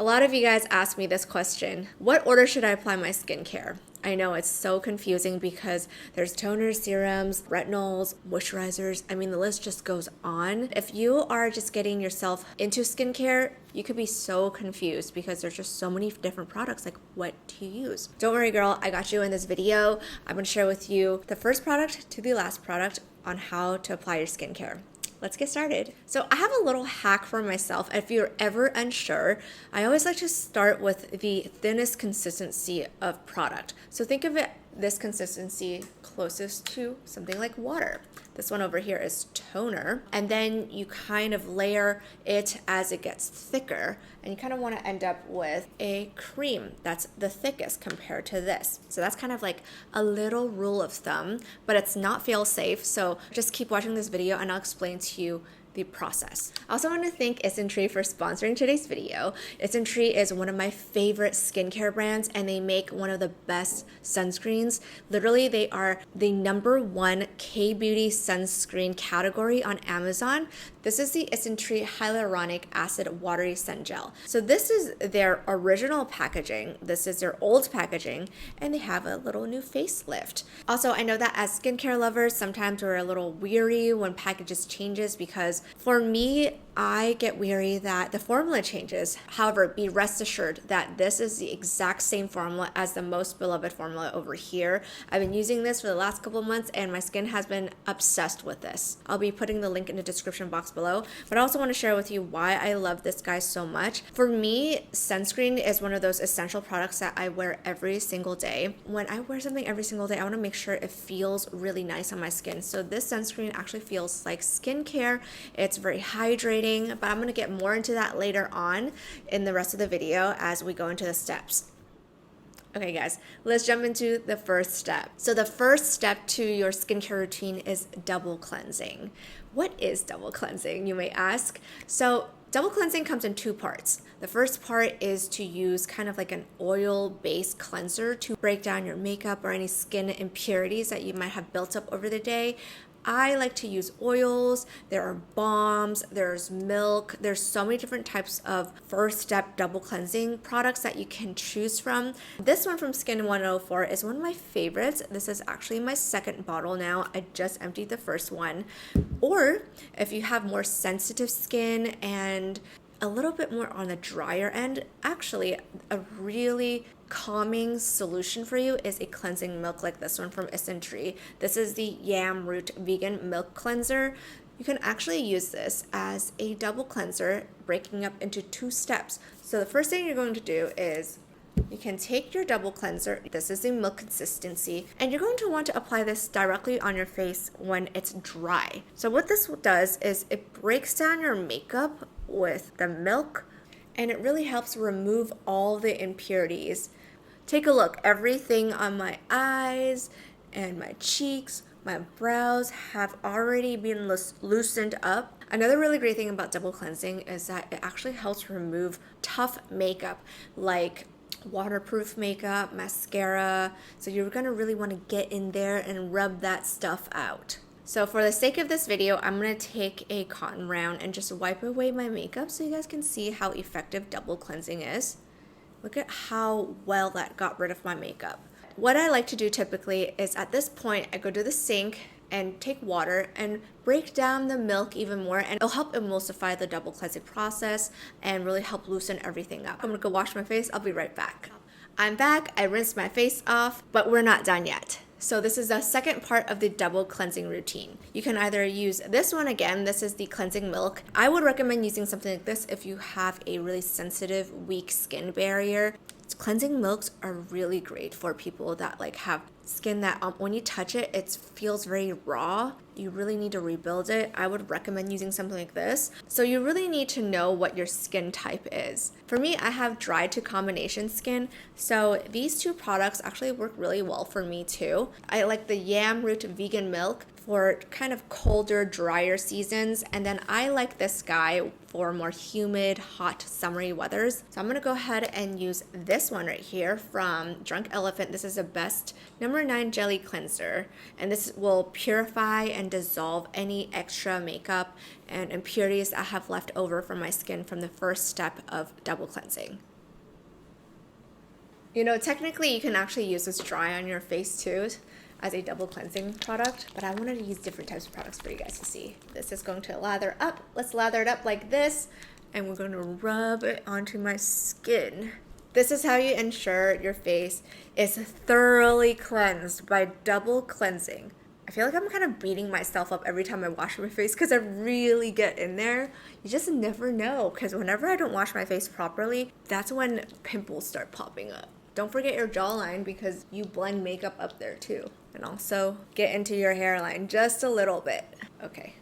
A lot of you guys ask me this question: what order should I apply my skincare? I know it's so confusing because there's toners, serums, retinols, moisturizers. I mean, the list just goes on. If you are just getting yourself into skincare, you could be so confused because there's just so many different products. Like, what to use? Don't worry, girl, I got you in this video. I'm gonna share with you the first product to the last product on how to apply your skincare. Let's get started. So I have a little hack for myself. If you're ever unsure, I always like to start with the thinnest consistency of product. So think of it, this consistency closest to something like water. This one over here is toner, and then you kind of layer it as it gets thicker, and you kind of want to end up with a cream that's the thickest compared to this. So that's kind of like a little rule of thumb, but it's not fail safe. So just keep watching this video and I'll explain to you the process. I also want to thank YesStyle for sponsoring today's video. YesStyle is one of my favorite skincare brands, and they make one of the best sunscreens. Literally, they are the #1 K-beauty sunscreen category on Amazon. This is the YesStyle Hyaluronic Acid Watery Sun Gel. So this is their original packaging. This is their old packaging, and they have a little new facelift. Also, I know that as skincare lovers, sometimes we're a little weary when packages changes because for me, I get weary that the formula changes. However, be rest assured that this is the exact same formula as the most beloved formula over here. I've been using this for the last couple months and my skin has been obsessed with this. I'll be putting the link in the description box below, but I also want to share with you why I love this guy so much. For me, sunscreen is one of those essential products that I wear every single day. When I wear something every single day, I want to make sure it feels really nice on my skin. So this sunscreen actually feels like skincare. It's very hydrating, but I'm going to get more into that later on in the rest of the video as we go into the steps. Okay guys, let's jump into the first step. So the first step to your skincare routine is double cleansing. What is double cleansing, you may ask? So double cleansing comes in two parts. The first part is to use kind of like an oil-based cleanser to break down your makeup or any skin impurities that you might have built up over the day. I like to use oils, there are balms, there's milk, there's so many different types of first step double cleansing products that you can choose from. This one from Skin 104 is one of my favorites. This is actually my second bottle now. I just emptied the first one. Or if you have more sensitive skin and a little bit more on the drier end, actually a really calming solution for you is a cleansing milk like this one from YesStyle. This is the yam root vegan milk cleanser. You can actually use this as a double cleanser, breaking up into two steps. So the first thing you're going to do is you can take your double cleanser, this is the milk consistency, and you're going to want to apply this directly on your face when it's dry. So what this does is it breaks down your makeup with the milk, and it really helps remove all the impurities. Take a look, everything on my eyes and my cheeks, my brows have already been loosened up. Another really great thing about double cleansing is that it actually helps remove tough makeup like waterproof makeup, mascara. So you're gonna really want to get in there and rub that stuff out. So for the sake of this video, I'm going to take a cotton round and just wipe away my makeup so you guys can see how effective double cleansing is. Look at how well that got rid of my makeup. What I like to do typically is at this point, I go to the sink and take water and break down the milk even more, and it'll help emulsify the double cleansing process and really help loosen everything up. I'm going to go wash my face. I'll be right back. I'm back. I rinsed my face off, but we're not done yet. So this is the second part of the double cleansing routine. You can either use this one again, this is the cleansing milk. I would recommend using something like this if you have a really sensitive, weak skin barrier. Cleansing milks are really great for people that like have skin that when you touch it, it feels very raw. You really need to rebuild it. I would recommend using something like this. So you really need to know what your skin type is. For me, I have dry to combination skin, so these two products actually work really well for me too. I like the yam root vegan milk for kind of colder, drier seasons, and then I like this guy for more humid, hot, summery weathers. So I'm gonna go ahead and use this one right here from Drunk Elephant. This is the best #9 jelly cleanser, and this will purify and dissolve any extra makeup and impurities I have left over from my skin from the first step of double cleansing. You know, technically you can actually use this dry on your face too as a double cleansing product, but I wanted to use different types of products for you guys to see. This is going to lather up. Let's lather it up like this, and we're going to rub it onto my skin. This is how you ensure your face is thoroughly cleansed by double cleansing. I feel like I'm kind of beating myself up every time I wash my face because I really get in there. You just never know, because whenever I don't wash my face properly, that's when pimples start popping up. Don't forget your jawline, because you blend makeup up there too. And also get into your hairline just a little bit. Okay.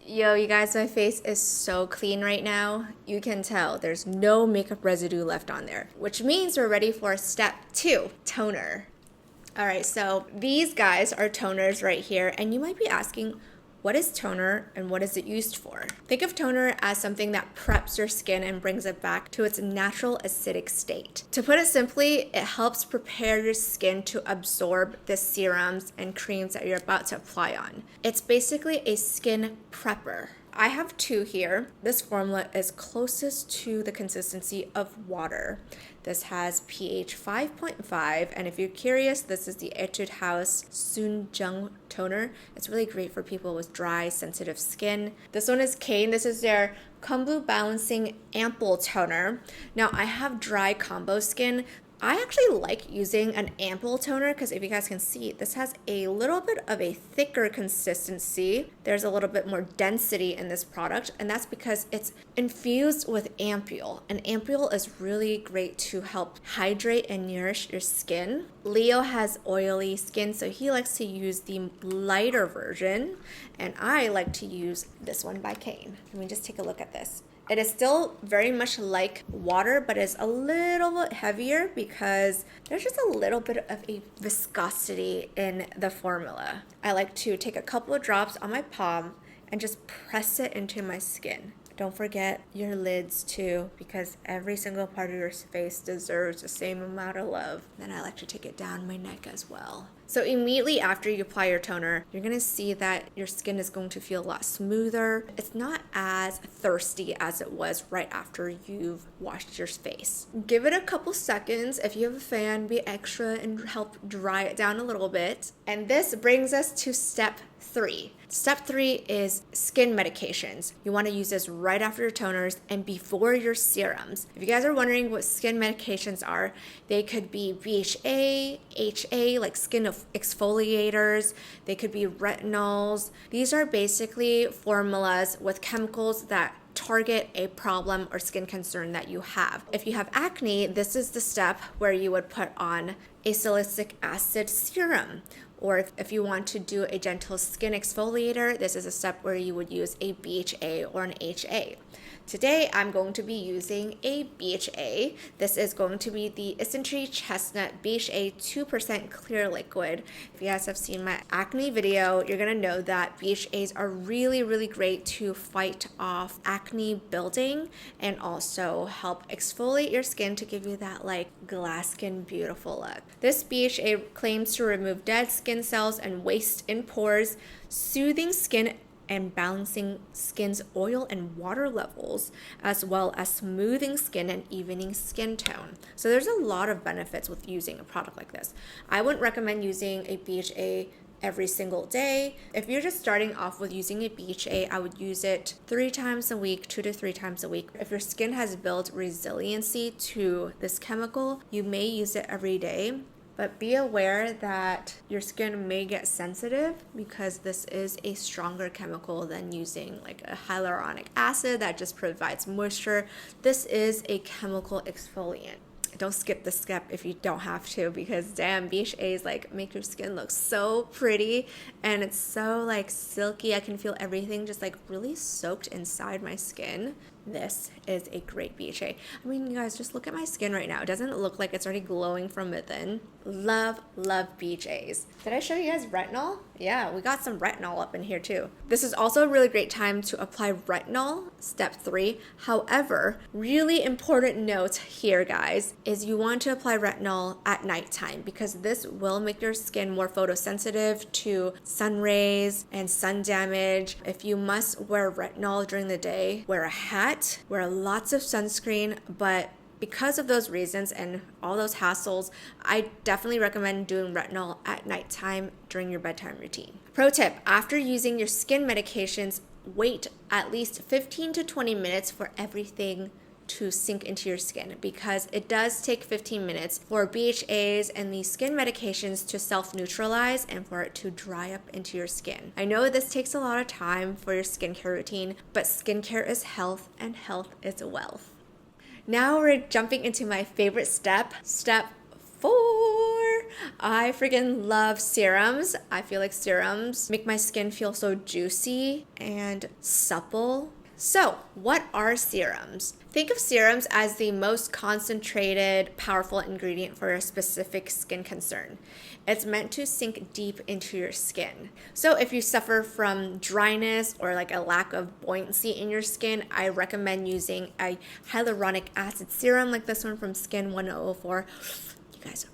Yo, you guys, my face is so clean right now. You can tell there's no makeup residue left on there, which means we're ready for step 2, toner. All right, so these guys are toners right here, and you might be asking, what is toner and what is it used for? Think of toner as something that preps your skin and brings it back to its natural acidic state. To put it simply, it helps prepare your skin to absorb the serums and creams that you're about to apply on. It's basically a skin prepper. I have 2 here. This formula is closest to the consistency of water. This has pH 5.5, and if you're curious, this is the Etude House Sunjung toner. It's really great for people with dry, sensitive skin. This one is Kane. This is their Combo Balancing Ample Toner. Now, I have dry combo skin. I actually like using an ample toner because if you guys can see, this has a little bit of a thicker consistency. There's a little bit more density in this product, and that's because it's infused with ampule. And ampule is really great to help hydrate and nourish your skin. Leo has oily skin, so he likes to use the lighter version, and I like to use this one by Kane. Let me just take a look at this. It is still very much like water, but it's a little bit heavier because there's just a little bit of a viscosity in the formula. I like to take a couple of drops on my palm and just press it into my skin. Don't forget your lids too, because every single part of your face deserves the same amount of love. Then I like to take it down my neck as well. So immediately after you apply your toner, you're gonna see that your skin is going to feel a lot smoother. It's not as thirsty as it was right after you've washed your face. Give it a couple seconds. If you have a fan, be extra and help dry it down a little bit. And this brings us to step 3. Step 3 is skin medications. You want to use this right after your toners and before your serums. If you guys are wondering what skin medications are, they could be BHA, HA, like skin exfoliators. They could be retinols. These are basically formulas with chemicals that target a problem or skin concern that you have. If you have acne, this is the step where you would put on a salicylic acid serum. Or if you want to do a gentle skin exfoliator, this is a step where you would use a BHA or an HA. Today, I'm going to be using a BHA. This is going to be the Isentry Chestnut BHA 2% Clear Liquid. If you guys have seen my acne video, you're gonna know that BHAs are really, really great to fight off acne building and also help exfoliate your skin to give you that like glass skin beautiful look. This BHA claims to remove dead skin cells and waste in pores, soothing skin and balancing skin's oil and water levels, as well as smoothing skin and evening skin tone. So there's a lot of benefits with using a product like this. I wouldn't recommend using a BHA every single day. If you're just starting off with using a BHA, I would use it 3 times a week, 2 to 3 times a week. If your skin has built resiliency to this chemical, you may use it every day. But be aware that your skin may get sensitive because this is a stronger chemical than using like a hyaluronic acid that just provides moisture. This is a chemical exfoliant. Don't skip the step if you don't have to, because damn, BHAs like make your skin look so pretty and it's so like silky. I can feel everything just like really soaked inside my skin. This is a great BHA. I mean, you guys, just look at my skin right now. Doesn't it look like it's already glowing from within? Love BHAs. Did I show you guys retinol? Yeah, we got some retinol up in here too. This is also a really great time to apply retinol, step 3. However, really important note here, guys, is you want to apply retinol at nighttime because this will make your skin more photosensitive to sun rays and sun damage. If you must wear retinol during the day, wear a hat, wear lots of sunscreen, but because of those reasons and all those hassles, I definitely recommend doing retinol at nighttime during your bedtime routine. Pro tip, after using your skin medications, wait at least 15 to 20 minutes for everything to sink into your skin, because it does take 15 minutes for BHAs and these skin medications to self-neutralize and for it to dry up into your skin. I know this takes a lot of time for your skincare routine, but skincare is health and health is wealth. Now we're jumping into my favorite step 4. I freaking love serums. I feel like serums make my skin feel so juicy and supple. So, what are serums? Think of serums as the most concentrated, powerful ingredient for a specific skin concern. It's meant to sink deep into your skin. So if you suffer from dryness or like a lack of buoyancy in your skin, I recommend using a hyaluronic acid serum like this one from Skin 1004. You guys,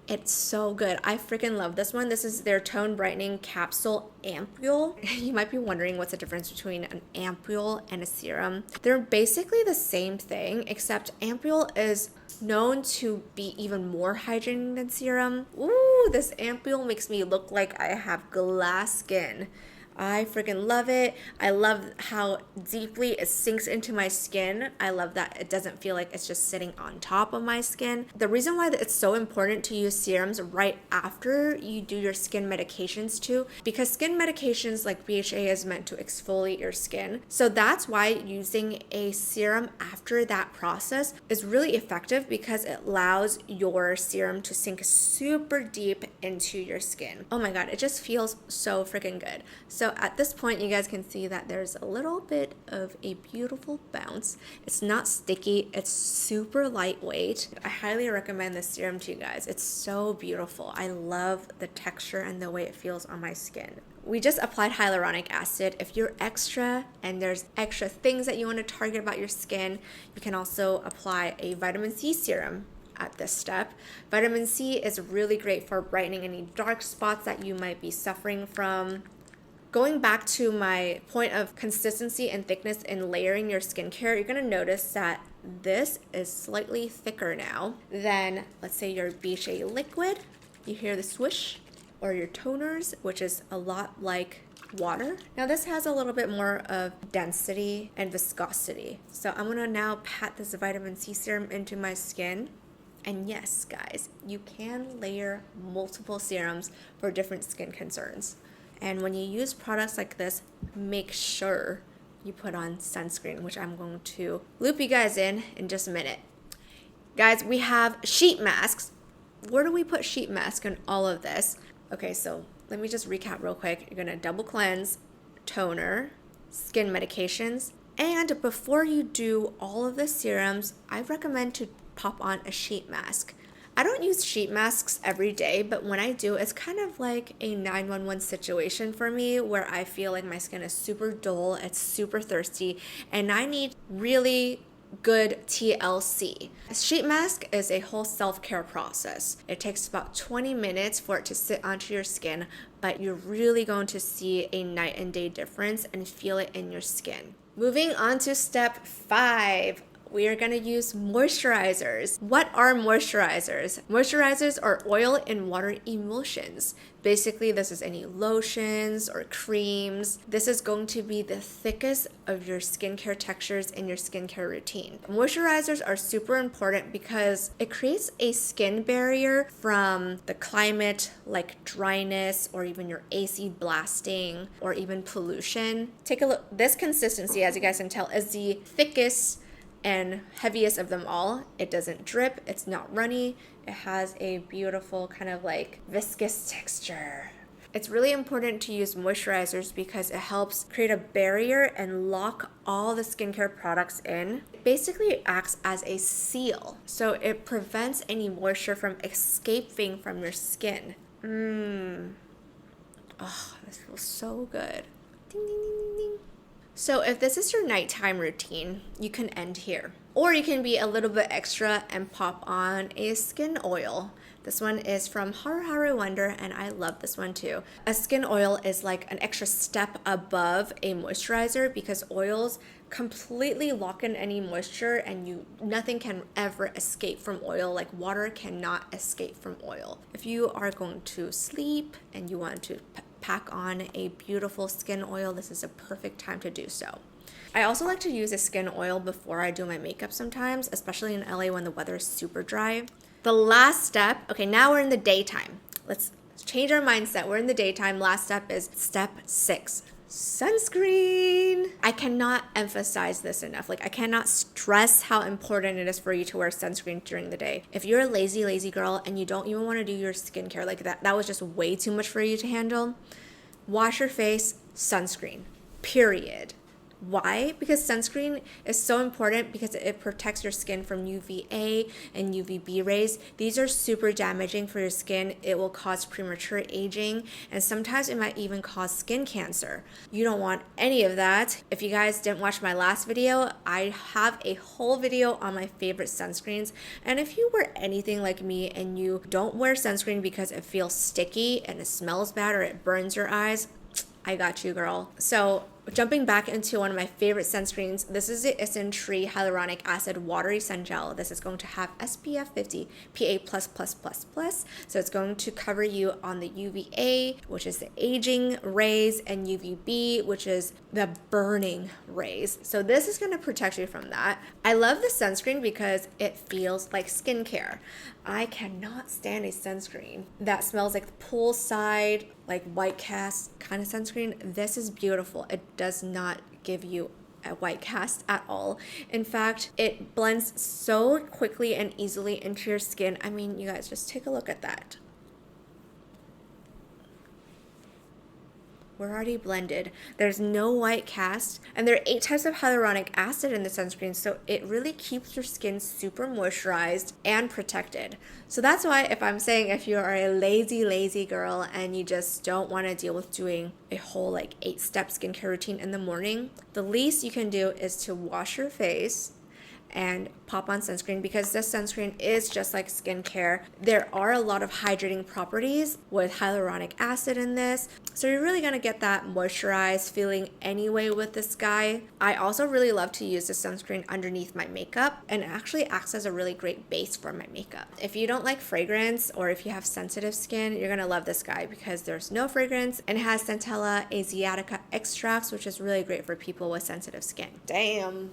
it's so good. I freaking love this one. This is their Tone Brightening Capsule Ampule. You might be wondering what's the difference between an ampule and a serum. They're basically the same thing, except ampule is known to be even more hydrating than serum. Ooh, this ampule makes me look like I have glass skin. I freaking love it. I love how deeply it sinks into my skin. I love that it doesn't feel like it's just sitting on top of my skin. The reason why it's so important to use serums right after you do your skin medications too, because skin medications like BHA is meant to exfoliate your skin. So that's why using a serum after that process is really effective, because it allows your serum to sink super deep into your skin. Oh my God, it just feels so freaking good. So at this point, you guys can see that there's a little bit of a beautiful bounce. It's not sticky. It's super lightweight. I highly recommend this serum to you guys. It's so beautiful. I love the texture and the way it feels on my skin. We just applied hyaluronic acid. If you're extra and there's extra things that you want to target about your skin, you can also apply a vitamin C serum at this step. Vitamin C is really great for brightening any dark spots that you might be suffering from. Going back to my point of consistency and thickness in layering your skincare, you're going to notice that this is slightly thicker now than, let's say, your BHA liquid. You hear the swish, or your toners, which is a lot like water. Now this has a little bit more of density and viscosity. So I'm going to now pat this vitamin C serum into my skin. And yes, guys, you can layer multiple serums for different skin concerns. And when you use products like this, make sure you put on sunscreen, which I'm going to loop you guys in just a minute. Guys, we have sheet masks. Where do we put sheet mask in all of this? Okay, so let me just recap real quick. You're going to double cleanse, toner, skin medications, and before you do all of the serums, I recommend to pop on a sheet mask. I don't use sheet masks every day, but when I do, it's kind of like a 911 situation for me, where I feel like my skin is super dull, it's super thirsty, and I need really good TLC. A sheet mask is a whole self-care process. It takes about 20 minutes for it to sit onto your skin, but you're really going to see a night and day difference and feel it in your skin. Moving on to step 5. We are going to use moisturizers. What are moisturizers? Moisturizers are oil and water emulsions. Basically, this is any lotions or creams. This is going to be the thickest of your skincare textures in your skincare routine. Moisturizers are super important because it creates a skin barrier from the climate, like dryness or even your AC blasting or even pollution. Take a look. This consistency, as you guys can tell, is the thickest and heaviest of them all. It doesn't drip, it's not runny, it has a beautiful kind of like viscous texture. It's really important to use moisturizers because it helps create a barrier and lock all the skincare products in. Basically, it acts as a seal, so it prevents any moisture from escaping from your skin. Oh, this feels so good. Ding, ding, ding, ding, ding. So if this is your nighttime routine, you can end here. Or you can be a little bit extra and pop on a skin oil. This one is from Haru Haru Wonder, and I love this one too. A skin oil is like an extra step above a moisturizer because oils completely lock in any moisture, and nothing can ever escape from oil. Like water cannot escape from oil. If you are going to sleep and you want to pack on a beautiful skin oil, this is a perfect time to do so. I also like to use a skin oil before I do my makeup sometimes, especially in LA when the weather is super dry. The last step, okay, now we're in the daytime. Let's change our mindset. We're in the daytime. Last step is step 6. Sunscreen. I cannot emphasize this enough. Like, I cannot stress how important it is for you to wear sunscreen during the day. If you're a lazy girl and you don't even want to do your skincare, like that was just way too much for you to handle, wash your face, sunscreen, period. Why? Because sunscreen is so important because it protects your skin from UVA and UVB rays. These are super damaging for your skin. It will cause premature aging, and sometimes it might even cause skin cancer. You don't want any of that. If you guys didn't watch my last video, I have a whole video on my favorite sunscreens. And if you were anything like me and you don't wear sunscreen because it feels sticky and it smells bad or it burns your eyes, I got you, girl. So jumping back into one of my favorite sunscreens, this is the Isntree Hyaluronic Acid Watery Sun Gel. This is going to have SPF 50 PA+++++. So it's going to cover you on the UVA, which is the aging rays, and UVB, which is the burning rays. So this is going to protect you from that. I love the sunscreen because it feels like skincare. I cannot stand a sunscreen that smells like poolside, like white cast kind of sunscreen. This is beautiful. It does not give you a white cast at all. In fact, it blends so quickly and easily into your skin. I mean, you guys, just take a look at that. We're already blended. There's no white cast, and there are 8 types of hyaluronic acid in the sunscreen, so it really keeps your skin super moisturized and protected. So that's why if you are a lazy girl and you just don't want to deal with doing a whole 8-step skincare routine in the morning, the least you can do is to wash your face and pop on sunscreen, because this sunscreen is just like skincare. There are a lot of hydrating properties with hyaluronic acid in this, so you're really gonna get that moisturized feeling anyway with this guy. I also really love to use this sunscreen underneath my makeup, and it actually acts as a really great base for my makeup. If you don't like fragrance, or if you have sensitive skin, you're gonna love this guy because there's no fragrance and it has Centella asiatica extracts, which is really great for people with sensitive skin. Damn.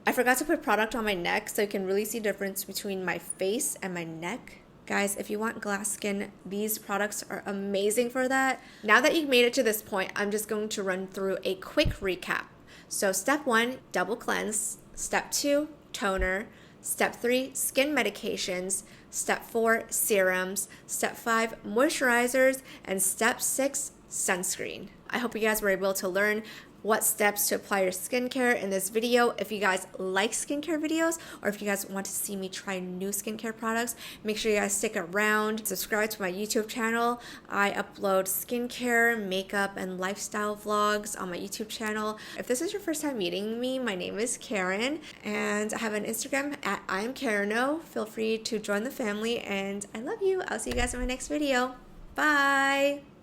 I forgot to put product on my neck so you can really see the difference between my face and my neck. Guys, if you want glass skin, these products are amazing for that. Now that you've made it to this point, I'm just going to run through a quick recap. So step 1, double cleanse. Step 2, toner. Step 3, skin medications. Step 4, serums. Step 5, moisturizers. And step 6, sunscreen. I hope you guys were able to learn what steps to apply your skincare in this video. If you guys like skincare videos, or if you guys want to see me try new skincare products, make sure you guys stick around. Subscribe to my YouTube channel. I upload skincare, makeup, and lifestyle vlogs on my YouTube channel. If this is your first time meeting me, my name is Karen, and I have an Instagram at IAMKARENO. Feel free to join the family, and I love you. I'll see you guys in my next video. Bye!